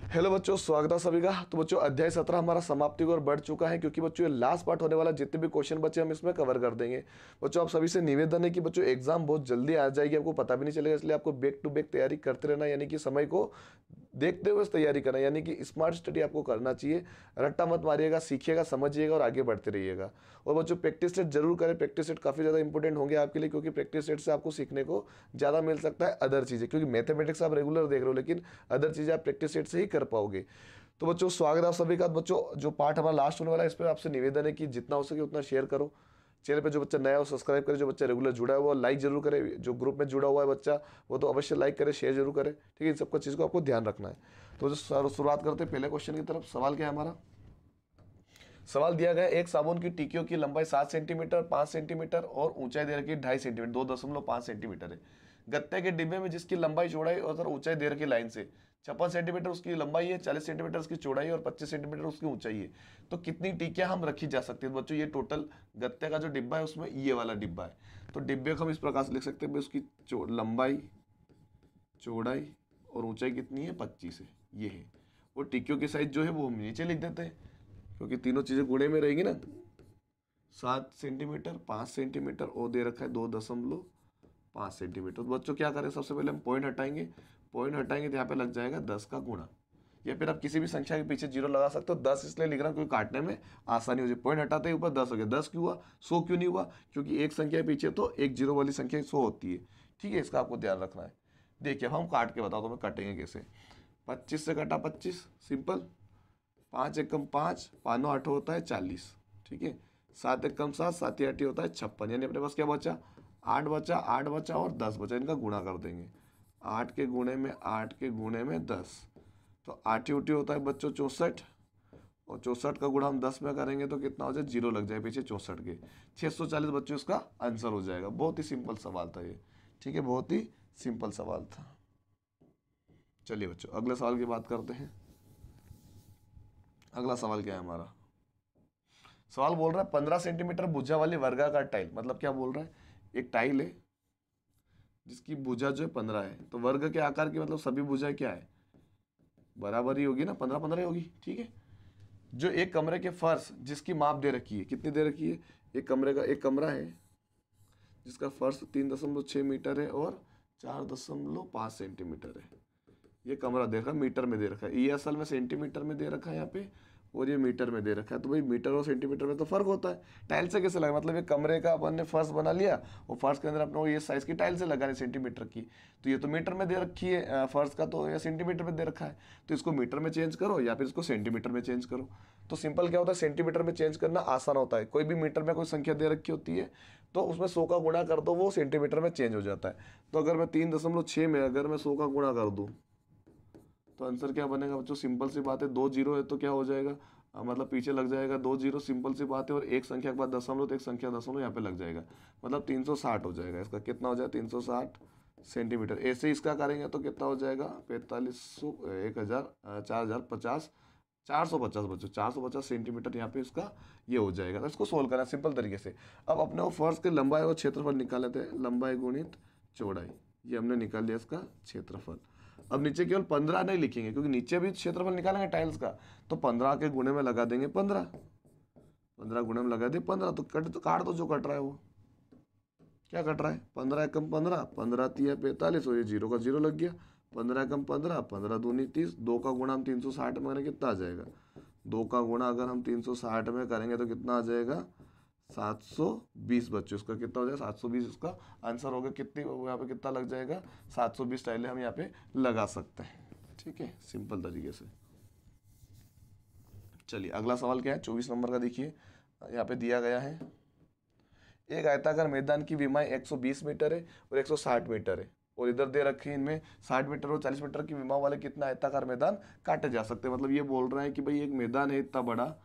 Hello बच्चों, स्वागत है सभी का। तो बच्चों अध्याय 17 हमारा समाप्ति की ओर बढ़ चुका है, क्योंकि बच्चों ये लास्ट पार्ट होने वाला, जितने भी क्वेश्चन बचे हम इसमें कवर कर देंगे। बच्चों आप सभी से निवेदन है कि बच्चों एग्जाम बहुत जल्दी आ जाएगी, आपको पता भी नहीं चलेगा, इसलिए आपको बैक टू बैक तैयारी करते रहना, यानी कि समय को देखते हुए तैयारी करना, यानी कि स्मार्ट स्टडी आपको करना चाहिए। रट्टा मत मारिएगा, सीखिएगा, समझिएगा और आगे बढ़ते रहिएगा। और बच्चों प्रैक्टिस सेट जरूर करें, प्रैक्टिस सेट काफ़ी ज़्यादा इंपॉर्टेंट होंगे आपके लिए, क्योंकि प्रैक्टिस सेट से आपको सीखने को ज़्यादा मिल सकता है अदर चीज़ें, क्योंकि मैथमेटिक्स आप रेगुलर देख रहे हो, लेकिन अदर चीज़ें आप प्रैक्टिस सेट से ही कर पाओगे। तो बच्चों स्वागत है आप सभी का। बच्चों जो पार्ट हमारा लास्ट होने वाला है, इस पर आपसे निवेदन है कि जितना हो सके उतना शेयर करो। चैनल पे जो बच्चा नया हो सब्सक्राइब करे, जो बच्चा रेगुलर जुड़ा हुआ है लाइक जरूर करे, जो ग्रुप में जुड़ा हुआ है बच्चा वो तो अवश्य लाइक करे, शेयर जरूर करे। ठीक है, इन सबका चीज़ को आपको ध्यान रखना है। तो जो शुरुआत करते हैं पहले क्वेश्चन की तरफ। सवाल क्या है हमारा? सवाल दिया गया एक साबुन की टिक्कियों की लंबाई 7 सेंटीमीटर, 5 सेंटीमीटर और ऊंचाई दे रखी 2.5 सेंटीमीटर, 2.5 सेंटीमीटर है। गत्ते के डिब्बे में जिसकी लंबाई चौड़ाई और ऊंचाई दे रखी लाइन से 56 सेंटीमीटर उसकी लंबाई है, 40 सेंटीमीटर उसकी चौड़ाई और 25 सेंटीमीटर उसकी ऊंचाई है। तो कितनी टिक्कियां हम रखी जा सकती है? बच्चों ये टोटल गत्ते का जो डिब्बा है उसमें ये वाला डिब्बा है। तो डिब्बे को हम इस प्रकार से लिख सकते हैं, उसकी लंबाई, चौड़ाई और ऊंचाई कितनी है? 25 है, ये है। और टिक्कियों की साइज जो है वो हम नीचे लिख देते हैं, क्योंकि तीनों चीज़ें गुणे में रहेंगी ना। 7 सेंटीमीटर, 5 सेंटीमीटर और दे रखा है 2.5 सेंटीमीटर। तो बच्चों क्या करें, सबसे पहले हम पॉइंट हटाएंगे। पॉइंट हटाएंगे तो यहाँ पे लग जाएगा 10 का गुणा, या फिर आप किसी भी संख्या के पीछे जीरो लगा सकते हो। 10 इसलिए लिख रहा हूँ क्योंकि काटने में आसानी हो जाए। पॉइंट हटाते ही ऊपर 10 हो गया। 10 क्यों हुआ? 100 क्यों नहीं हुआ? क्योंकि एक संख्या के पीछे तो एक जीरो वाली संख्या 100 होती है। ठीक है, इसका आपको ध्यान रखना है। देखिए हम काट के बताओ तो मैं काटेंगे कैसे। 25 से कटा 25, सिंपल। 5 एकम 5, 5 9 8 होता है 40। ठीक है, 7 एकम 7, 7 8 होता है 56। यानी अपने पास क्या बचा? 8 बचा, 8 बचा और 10 बचा। इनका गुणा कर देंगे। 8 के गुणे में 8 के गुणे में 10, तो 8 उठी होता है बच्चों 64। और 64 का गुणा हम 10 में करेंगे तो कितना हो जाए? जीरो लग जाए पीछे 64 के। 640 बच्चों इसका आंसर हो जाएगा। बहुत ही सिंपल सवाल था ये। ठीक है, बहुत ही सिंपल सवाल था। चलिए बच्चों अगले सवाल की बात करते हैं। अगला सवाल क्या है हमारा? सवाल बोल रहा है 15 सेंटीमीटर भुजा वाली वर्गाकार टाइल। मतलब क्या बोल रहा है? एक टाइल है जिसकी भुजा जो है 15 है, तो वर्ग के आकार की मतलब सभी भुजाएं क्या है? बराबर ही होगी ना, 15 15 ही होगी। ठीक है, जो एक कमरे के फर्श जिसकी माप दे रखी है, कितनी दे रखी है? एक कमरा है जिसका फर्श 3.6 मीटर है और 4.5 सेंटीमीटर है। ये कमरा दे रखा है, मीटर में दे रखा है। ये असल में सेंटीमीटर में दे रखा है यहाँ पे, और ये मीटर में दे रखा है। तो भाई मीटर और सेंटीमीटर में तो फर्क होता है। टाइल से कैसे लगा? मतलब ये कमरे का अपन ने फर्श बना लिया और फर्श के अंदर अपने को ये साइज की टाइल से लगानी सेंटीमीटर की, तो ये तो मीटर में दे रखी है फर्श का, तो ये सेंटीमीटर में दे रखा है। तो इसको मीटर में चेंज करो या फिर इसको सेंटीमीटर में चेंज करो। तो सिंपल क्या होता है, सेंटीमीटर में चेंज करना आसान होता है। कोई भी मीटर में कोई संख्या दे रखी होती है तो उसमें 100 का गुणा कर दो, वो सेंटीमीटर में चेंज हो जाता है। तो अगर मैं 3.6 में अगर मैं 100 का गुणा कर दूँ तो आंसर क्या बनेगा बच्चों? सिंपल सी बात है, 2 जीरो है तो क्या हो जाएगा? मतलब पीछे लग जाएगा 2 जीरो, सिंपल सी बात है। और एक संख्या के बाद दशमलव, तो एक संख्या दशमलव यहाँ पे लग जाएगा, मतलब 360 हो जाएगा। इसका कितना हो जाएगा? 360 सेंटीमीटर। ऐसे इसका करेंगे तो कितना हो जाएगा? 4500, 1000, 4050, 450 बच्चों, 450 सेंटीमीटर यहाँ पे इसका ये हो जाएगा। तो इसको सोल्व करना सिंपल तरीके से। अब अपने वो फर्श के लंबाई और क्षेत्रफल निकाल लेते हैं। लंबाई गुणित चौड़ाई, ये हमने निकाल लिया इसका क्षेत्रफल। अब नीचे केवल 15 नहीं लिखेंगे, क्योंकि नीचे भी क्षेत्रफल निकालेंगे टाइल्स का, तो 15 के गुणे में लगा देंगे 15। 15 गुणे में लगा दे 15, तो काट दो जो कट रहा है वो। क्या कट रहा है? 15 एकम 15, 15 तिया 45, और ये जीरो का जीरो लग गया। 15 एकम 15, 15 दूनी 30, 2 का गुणा हम 360 में करें कितना आ जाएगा? 2 का गुणा अगर हम 360 में करेंगे तो कितना आ जाएगा? 720 बच्चों। इसका कितना हो जाएगा? 720 इसका आंसर होगा। कितनी यहाँ पे कितना लग जाएगा? 720 टाइलें हम यहाँ पे लगा सकते हैं। ठीक है, सिंपल तरीके से। चलिए अगला सवाल क्या है? 24 नंबर का देखिए, यहाँ पे दिया गया है एक आयताकार मैदान की विमाएं 120 मीटर है और 160 मीटर है, और इधर दे रखी है इनमें 60 मीटर और 40 मीटर की विमा वाले कितना आयताकार मैदान काटे जा सकते हैं। मतलब ये बोल रहा है कि भाई एक मैदान है इतना बड़ा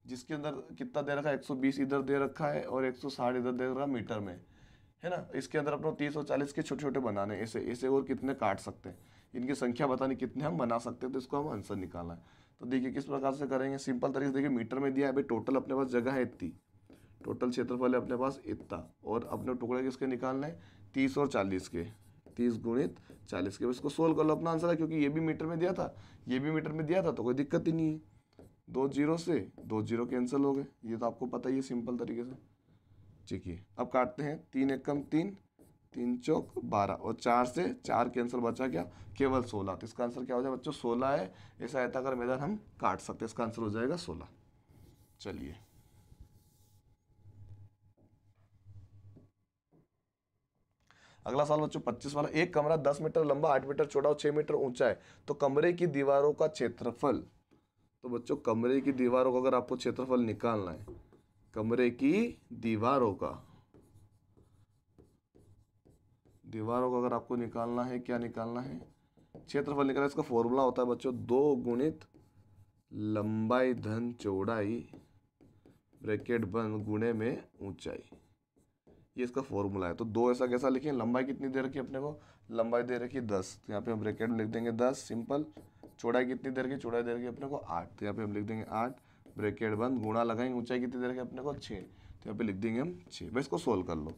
जिसके अंदर कितना दे रखा है? 120 इधर दे रखा है और 160 इधर दे रखा है मीटर में, है ना। इसके अंदर अपना 30 और 40 के छोटे छोटे बनाने, ऐसे ऐसे और कितने काट सकते हैं, इनकी संख्या बतानी कितने हम बना सकते हैं, तो इसको हम आंसर निकालना है। तो देखिए किस प्रकार से करेंगे, सिंपल तरीके से। देखिए मीटर में दिया है भाई, टोटल अपने पास जगह है इतनी, टोटल क्षेत्रफल है अपने पास इतना, और अपने टुकड़े किसके निकालने हैं? 30 और 40 के। 30 गुणित 40 के, इसको सोल्व कर लो, अपना आंसर है, क्योंकि ये भी मीटर में दिया था, ये भी मीटर में दिया था, तो कोई दिक्कत ही नहीं है। 2 जीरो से 2 जीरो कैंसिल हो गए, ये तो आपको पता ही है सिंपल तरीके से। ठीक है, अब काटते हैं, 3 एकम 3, 3 चौक 12, और 4 से 4 कैंसिल, बचा क्या, केवल 16। तो इसका आंसर क्या हो जाएगा बच्चों, 16 है। ऐसा आयताकार मैदान हम काट सकते हैं, इसका आंसर हो जाएगा 16। चलिए अगला सवाल बच्चों 25 वाला, एक कमरा 10 मीटर लंबा, 8 मीटर चौड़ा और 6 मीटर ऊंचा है, तो कमरे की दीवारों का क्षेत्रफल। तो बच्चों कमरे की दीवारों का अगर आपको क्षेत्रफल निकालना है, कमरे की दीवारों का अगर आपको निकालना है, क्या निकालना है, क्षेत्रफल निकालना है। इसका फॉर्मूला होता है बच्चों 2 गुणित लंबाई धन चौड़ाई ब्रैकेट बंद गुणे में ऊंचाई, ये इसका फॉर्मूला है। तो 2 ऐसा कैसा लिखें, लंबाई कितनी दे रखी है अपने को, लंबाई दे रखी 10, तो यहाँ पे हम ब्रैकेट में लिख देंगे 10 सिंपल। चौड़ाई कितनी दे रखी, चौड़ाई दे रखी अपने को 8, तो यहाँ पे हम लिख देंगे 8 ब्रैकेट बंद, गुणा लगाएंगे, ऊंचाई कितनी दे रखी अपने को 6, तो यहाँ पे लिख देंगे हम 6। बस इसको सोल्व कर लो,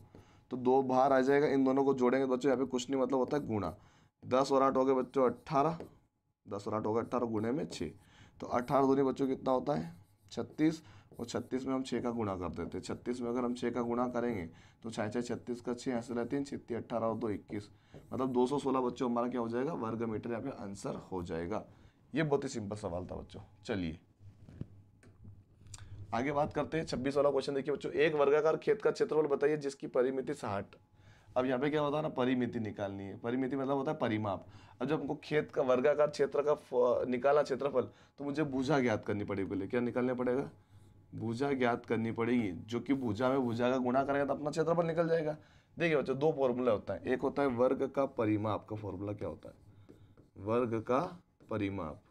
तो 2 बाहर आ जाएगा, इन दोनों को जोड़ेंगे बच्चों, यहाँ पे कुछ नहीं, मतलब होता है गुणा। 10 और 8 हो गए बच्चों 18, 10 और 8 हो गए 18 गुणे में 6, तो 18 दूनी बच्चों कितना होता है 36, और 36 में हम 6 का गुणा कर देते हैं। 36 में अगर हम 6 का गुणा करेंगे तो 6 6 36 का 6 ऐसे रहते हैं, 36 18 और 2 21, मतलब 216 बच्चों हमारा क्या हो जाएगा, वर्ग मीटर यहाँ पे आंसर हो जाएगा। ये बहुत ही सिंपल सवाल था बच्चों। चलिए आगे बात करते हैं 26 वाला क्वेश्चन। देखिए बच्चों, एक वर्गाकार खेत का क्षेत्रफल बताइए जिसकी परिमिति 60। अब यहाँ पे क्या होता है ना, परिमिति निकालनी है। परिमिति मतलब होता है परिमाप। अब जब हमको खेत का वर्गाकार क्षेत्र का निकालना क्षेत्रफल, तो मुझे भुजा ज्ञात करनी पड़ेगी। पहले क्या निकालना पड़ेगा, भुजा ज्ञात करनी पड़ेगी, जो कि भुजा में भुजा का गुणा करेगा तो अपना क्षेत्रफल निकल जाएगा। देखिए बच्चों, 2 फॉर्मूला होता है, एक होता है वर्ग का परिमाप का फॉर्मूला क्या होता है, वर्ग का परिमाप,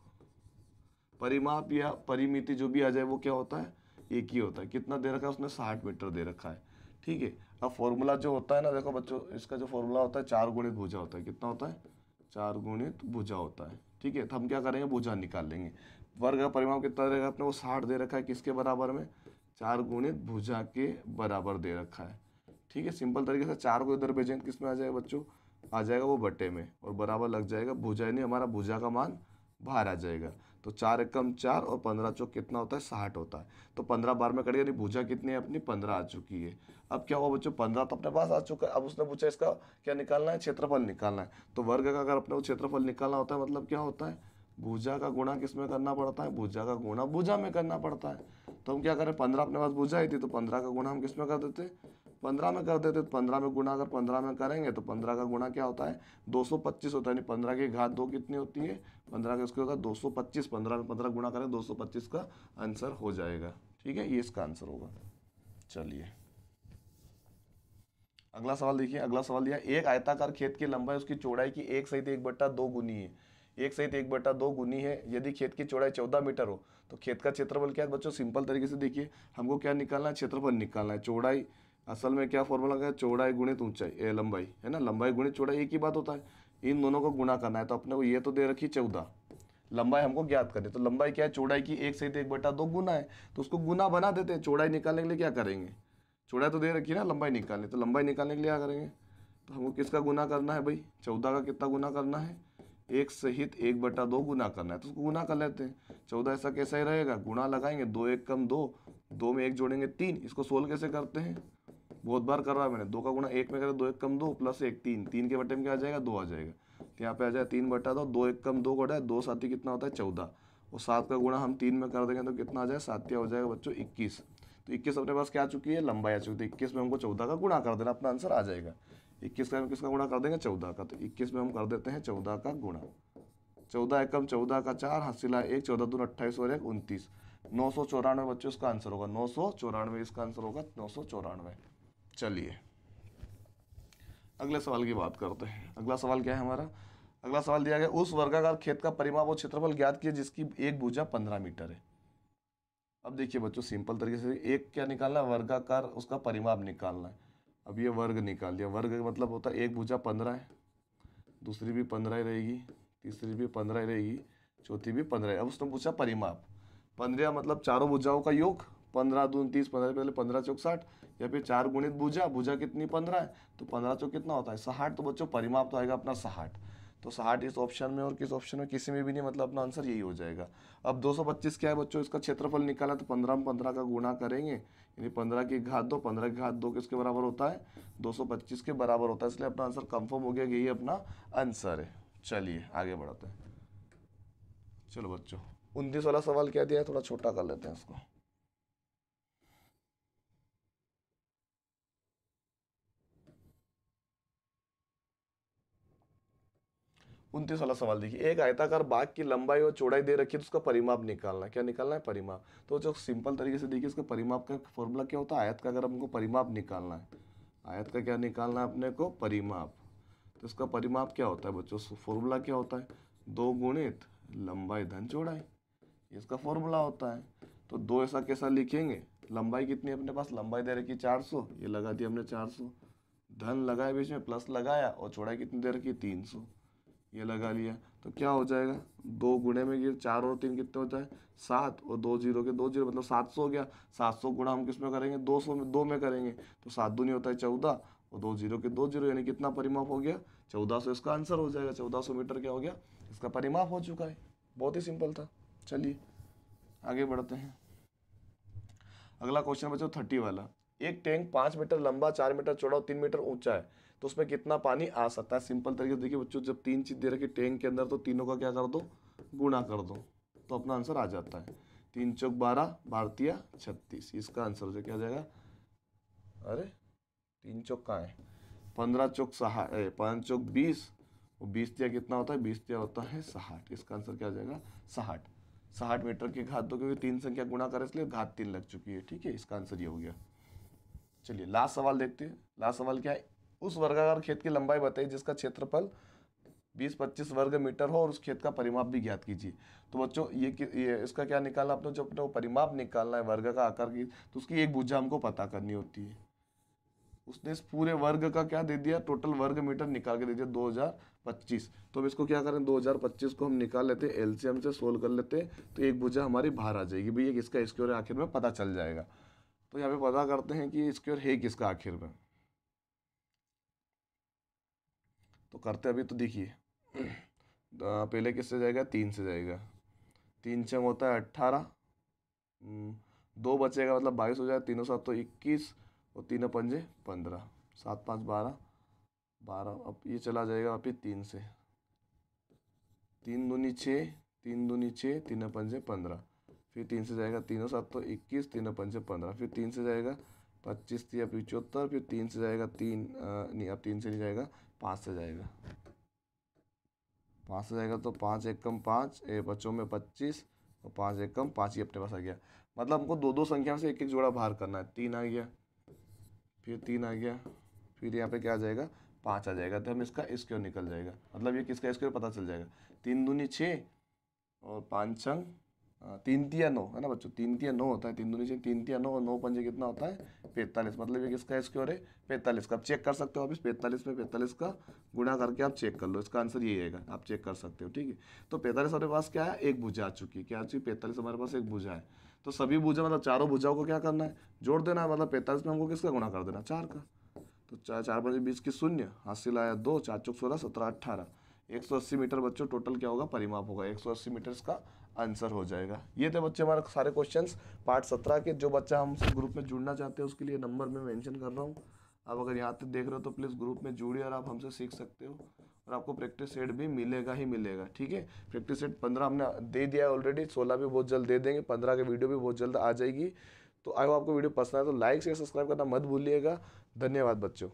परिमाप या परिमिति जो भी आ जाए वो क्या होता है, एक ही होता है। कितना दे रखा है उसने, 60 मीटर दे रखा है। ठीक है, अब फॉर्मूला जो होता है ना, देखो बच्चों, इसका जो फॉर्मूला होता है 4 गुणित भुजा होता है। कितना होता है, 4 गुणित भुजा होता है। ठीक है, तो हम क्या करेंगे, भुजा निकाल लेंगे। वर्ग का परिमाप कितना रहेगा अपने को, 60 दे रखा है, किसके बराबर में, 4 गुणित भुजा के बराबर दे रखा है। ठीक है, सिंपल तरीके से 4 को इधर भेजेंगे, किस में आ जाएगा बच्चों, आ जाएगा वो बटे में, और बराबर लग जाएगा भुजा, यानी हमारा भुजा का मान बाहर आ जाएगा। तो 4 एकम 4 और 15 चौक कितना होता है, 60 होता है। तो 15 बार में कटेगा, नहीं भुजा कितनी है अपनी, 15 आ चुकी है। अब क्या हुआ बच्चों, 15 तो अपने पास आ चुका है। अब उसने पूछा इसका क्या निकालना है, क्षेत्रफल निकालना है। तो वर्ग का अगर अपने को क्षेत्रफल निकालना होता है, मतलब क्या होता है, भुजा का गुणा किस में करना पड़ता है, भुजा का गुणा भुजा में करना पड़ता है। तो हम क्या करें, 15 अपने पास भुजा ही थी, तो 15 का गुणा हम किस में कर देते, 15 में कर देते। 15 में गुणा अगर 15 में करेंगे तो 15 का गुणा क्या होता है, 225 होता है। यानी 15 की घात 2 कितनी होती है, 15 का उसके होता है 225। 15 में 15 गुणा करें 225 का आंसर हो जाएगा। ठीक है, ये इसका आंसर होगा। चलिए अगला सवाल देखिए। अगला सवाल दिया, एक आयताकार खेत की लंबाई उसकी चौड़ाई की 1 सहित 1/2 गुनी है। 1 सहित 1/2 गुनी है। यदि खेत की चौड़ाई 14 मीटर हो तो खेत का क्षेत्रफल क्या है बच्चों, सिंपल तरीके से देखिए, हमको क्या निकालना है, क्षेत्रफल निकालना है। चौड़ाई असल में क्या फॉर्मूला है, चौड़ाई गुणित ऊंचाई, लंबाई है ना, लंबाई गुणित चौड़ाई एक ही बात होता है। इन दोनों को गुणा करना है। तो अपने को ये तो दे रखी 14, लंबाई हमको ज्ञात करनी, तो लंबाई क्या है, चौड़ाई की 1 सहित 1/2 गुना है, तो उसको गुना बना देते हैं। चौड़ाई निकालने के लिए क्या करेंगे, चौड़ाई तो दे रखी है ना, लंबाई निकालनी, तो लंबाई निकालने के लिए क्या करेंगे, तो हमको किसका गुना करना है भाई, 14 का कितना गुना करना है, 1 सहित 1/2 गुना करना है, तो उसको गुना कर लेते हैं। 14 ऐसा कैसा ही रहेगा, गुणा लगाएंगे, 2 1 कम 2, 2 में 1 जोड़ेंगे 3। इसको सोल्व कैसे करते हैं, बहुत बार कर रहा है मैंने। 2 का गुणा 1 में करें, 2 1 कम 2 प्लस 1 3, 3 के बटे में क्या आ जाएगा, 2 आ जाएगा। तो यहाँ पे आ जाए 3/2, 2 1 कम 2 घटा है 2 7 ही कितना होता है 14, और 7 का गुणा हम 3 में कर देंगे तो कितना आ जाए, 7 हो जाएगा बच्चों 21। तो 21 अपने पास क्या आ चुकी है, लंबाई आ चुकी है। तो 21 में हमको 14 का गुणा कर देना, अपना आंसर आ जाएगा। 21 का हम किसका गुणा कर देंगे, 14 का। तो 21 में हम कर देते हैं 14 का गुणा। 14 एकम 14 का 4, हासिला 1, 14 दूनी 28 और 1 29, 994 बच्चों इसका आंसर होगा। 994 इसका आंसर होगा, 994। चलिए अगले सवाल की बात करते हैं। अगला सवाल क्या है हमारा, अगला सवाल दिया गया, उस वर्गाकार खेत का परिमाप और क्षेत्रफल ज्ञात किए जिसकी एक भुजा 15 मीटर है। अब देखिए बच्चों, सिंपल तरीके से एक क्या निकालना है, वर्गाकार उसका परिमाप निकालना है। अब ये वर्ग निकाल दिया, वर्ग का मतलब होता है एक भुजा 15 है, दूसरी भी 15 ही रहेगी, तीसरी भी 15 ही रहेगी, चौथी भी 15 है। अब उसने पूछा परिमाप, 15 मतलब चारों भुजाओं का योग 15 दूनी 30, 15 पहले 15 चौक 60, या फिर 4 गुणित भुजा, भुजा कितनी 15 है, तो 15 चौक कितना होता है 60। तो बच्चों परिमाप तो आएगा अपना 60। तो 60 इस ऑप्शन में और किस ऑप्शन में, किसी में भी नहीं, मतलब अपना आंसर यही हो जाएगा। अब 225 क्या है बच्चों, इसका क्षेत्रफल निकाला तो 15 में 15 का गुणा करेंगे, यानी 15 की घात 2, 15 की घात 2 किसके बराबर होता है, 225 के बराबर होता है, इसलिए अपना आंसर कंफर्म हो गया, यही अपना आंसर है। चलिए आगे बढ़ते हैं। चलो बच्चों 29 वाला सवाल क्या दिया है, थोड़ा छोटा कर लेते हैं इसको। 29 वाला सवाल देखिए, एक आयताकार बाग की लंबाई और चौड़ाई दे रखी है, तो उसका परिमाप निकालना है। क्या निकालना है, परिमाप। तो जो सिंपल तरीके से देखिए, इसका परिमाप का फॉर्मूला क्या होता है, आयत का अगर हमको परिमाप निकालना है, आयत का क्या निकालना है अपने को, परिमाप। तो इसका परिमाप क्या होता है बच्चों, फॉर्मूला क्या होता है, 2 गुणित लंबाई धन चौड़ाई, इसका फॉर्मूला होता है। तो 2 ऐसा कैसा लिखेंगे, लंबाई कितनी है अपने पास, लंबाई दे रखी 400, ये लगा दिया हमने 400, धन लगाया बीच में, प्लस लगाया, और चौड़ाई कितनी दे रखी 300, ये लगा लिया। तो क्या हो जाएगा, 2 गुणे में ये 4 और 3 कितने होता है 7, और 2 जीरो के 2 जीरो, मतलब 700 हो गया। 700 गुणा हम किस में करेंगे, 200 में, 2 में करेंगे, तो 7 दूनी होता है 14, और 2 जीरो के 2 जीरो, यानी कितना परिमाप हो गया 1400, इसका आंसर हो जाएगा। 1400 मीटर क्या हो गया, इसका परिमाप हो चुका है। बहुत ही सिंपल था। चलिए आगे बढ़ते हैं। अगला क्वेश्चन बच्चों 30 वाला, एक टैंक 5 मीटर लंबा, 4 मीटर चौड़ा और 3 मीटर ऊंचा है, तो उसमें कितना पानी आ सकता है। सिंपल तरीके से देखिए बच्चों, जब 3 चीज दे रखी टैंक के अंदर, तो तीनों का क्या कर दो, गुणा कर दो, तो अपना आंसर आ जाता है। 3 चौक 12, भारतीय 36, इसका आंसर हो जाए क्या आ जाएगा, अरे 3 चौक कहाँ है, 15 चौक 5 चौक 20, और 20 दिया कितना होता है, 20 दिया होता है 60, इसका आंसर क्या आ जाएगा 60। 60 मीटर की घात 2, क्योंकि 3 संख्या गुणा करे इसलिए घात 3 लग चुकी है, ठीक है, इसका आंसर ये हो गया। चलिए लास्ट सवाल देखते हैं। लास्ट सवाल क्या है, उस वर्गाकार खेत की लंबाई बताइए जिसका क्षेत्रफल 20-25 वर्ग मीटर हो और उस खेत का परिमाप भी ज्ञात कीजिए। तो बच्चों ये इसका क्या निकालना, अपने जो अपने परिमाप निकालना है वर्ग का आकार की, तो उसकी एक भुजा हमको पता करनी होती है। उसने इस पूरे वर्ग का क्या दे दिया, टोटल वर्ग मीटर निकाल के दे दिया 2025। तो अब इसको क्या करें, 2025 को हम निकाल लेते हैं, एलसीएम से सोल्व कर लेते हैं, तो एक भुजा हमारी बाहर आ जाएगी। भैया किसका स्क्वायर आखिर में पता चल जाएगा। तो यहाँ पे पता करते हैं कि स्क्वायर है किसका आखिर में, तो करते अभी। तो देखिए पहले किससे जाएगा, 3 से जाएगा, 3 छः होता है 18, 2 बचेगा मतलब 22 हो जाएगा, 3 7 तो 21, और 3 पंजे 15, 7 5 12, 12। अब ये चला जाएगा वापिस 3 से, 3 दूनी 6, 3 दूनी 6, 3 पंजे 15, फिर 3 से जाएगा 3 7 तो 21, 3 पंजे 15, फिर 3 से जाएगा 25 या 75, फिर 3 से जाएगा 3 नहीं, अब 3 से नहीं जाएगा, 5 से जाएगा, 5 से जाएगा तो 5 एक कम 5, बच्चों में 25, और 5 एक कम 5 ही अपने पास आ गया। मतलब हमको दो दो संख्या से एक एक जोड़ा बाहर करना है। 3 आ गया, फिर 3 आ गया, फिर यहाँ पे क्या आ जाएगा 5 आ जाएगा, तो हम इसका स्क्वायर निकल जाएगा, मतलब ये किसका स्क्वायर पता चल जाएगा। 3 दूनी 6, और 5 छंग 3 तिया 9 है ना बच्चों, 3 तिया 9 होता है, 3 दूनी 6, 3 तिया 9, और 9 पंजे कितना होता है 45, मतलब ये किसका स्क्वायर है 45 का। आप चेक कर सकते हो, आप इस 45 में 45 का गुणा करके आप चेक कर लो, इसका आंसर यही आएगा, आप चेक कर सकते हो, ठीक है। तो 45 हमारे पास क्या है, एक भुजा आ चुकी है, क्या आ चुकी है 45 हमारे पास एक भुजा है। तो सभी भुजा मतलब चारों भुजाओं को क्या करना है, जोड़ देना है, मतलब 45 में हमको किसका गुणा कर देना 4 का। तो 4 पंजे 20 की 0, हासिल आया 2, 4 चौक 16, 17 18, 180 मीटर बच्चों टोटल क्या होगा परिमाप होगा, 180 मीटर का आंसर हो जाएगा। ये थे बच्चे हमारे सारे क्वेश्चंस पार्ट 17 के। जो बच्चा हमसे ग्रुप में जुड़ना चाहते हैं उसके लिए नंबर मैं मेंशन कर रहा हूँ, आप अगर यहाँ तक देख रहे हो तो प्लीज़ ग्रुप में जुड़िए और आप हमसे सीख सकते हो, और आपको प्रैक्टिस सेट भी मिलेगा ही मिलेगा, ठीक है। प्रैक्टिस सेट 15 हमने दे दिया है ऑलरेडी, 16 भी बहुत जल्द दे देंगे, 15 की वीडियो भी बहुत जल्द आ जाएगी। तो आई होप आपको वीडियो पसंद है तो लाइक शेयर सब्सक्राइब करना मत भूलिएगा। धन्यवाद बच्चों।